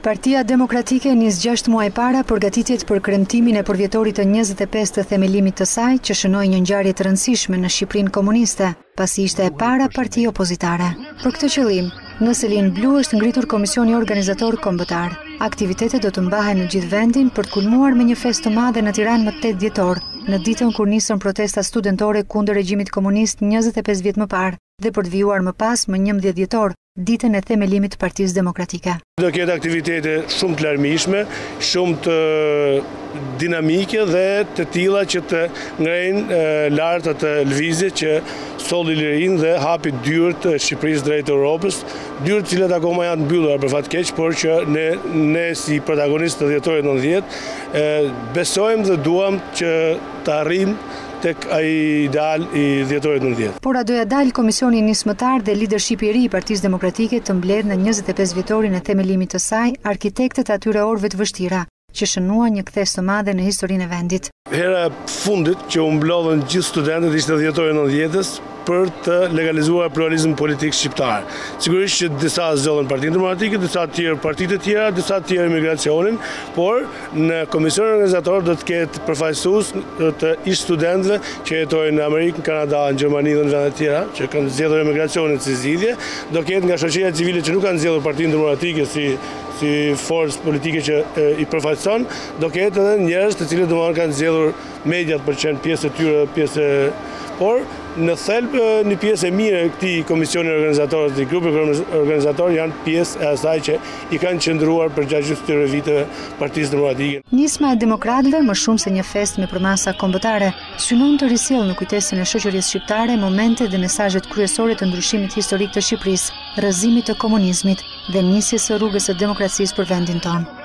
Partia Demokratike nis 6 muaj para përgatitjet për kremtimin e përvjetorit të 25 të themelimit të saj, që shënoi një ngjarje të rëndësishme në Shqipërinë komuniste, pasi ishte e para parti opozitare. Për këtë qëllim, në Selin Blu është ngritur komisioni organizator kombëtar. Aktivitetet do të mbahen në gjithë vendin për të kulmuar me një festë të madhe në Tiranë më 8 dhjetor, në ditën kur nisën protestat studentore kundër regjimit komunist 25 vjet më parë, dhe për të vijuar më pas më 11 dhjetor, ditën e themelimit të Partisë Demokratike. Do ketë aktivitete shumë të larmishme, shumë të dinamike dhe të tilla që të ngrejnë lart atë lëvizje që solli lirinë dhe hapi dyert të Shqipërisë drejt Europës, dyert të cilat akoma janë të mbyllura për fat keq, por që ne si protagonistë të dhjetorit 90 besojmë dhe duam që të arrijmë tek ai ideal i dhjetorit 90. Por a doja dalë komisioni nismëtar dhe leadershipi i ri i Partisë Demokratike të mbledh në 25 vjetorin e themelimit të saj arkitektët e atyre orëve të vështira, që shënuan një kthes të madhe në historinë e vendit. Hera fundit që u mblodhën gjithë studentët ishte dhjetori 90-s për të legalizuar pluralizmin politik shqiptar. Sigurisht që disa zgjollën Partinë Demokratike, disa të tjerë partitë të tjera, disa të tjerë imigracionin, por në komisionin organizator do të ketë përfaqësues të ish studentëve që jetojnë në Amerikë, në Kanada, në Gjermani dhe në vende të tjera, që kanë zgjedhur imigracionin si zgjidhje, do ketë nga shoqëria civile që nuk kanë zgjedhur Partinë Demokratike si forcë politike që i përfaqëson, do ketë edhe njerëz të cilët domosdoshmë kanë zgjedhur mediat për të qenë pjesë e tyre, pjesë por në thelb një pjesë e mirë e këtij komisioni organizator dhe grupi organizator janë pjesë e asaj që i kanë qëndruar për gjatë gjithë këtyre viteve Partisë Demokratike. Nisma e demokratëve, më shumë se një festë me përmasa kombëtare, synon të risjellë në kujtesën e shoqërisë shqiptare momente dhe mesazhet kryesore të ndryshimit historik të Shqipërisë, rrëzimit të komunizmit dhe nisjes së rrugës së demokracisë për vendin tonë.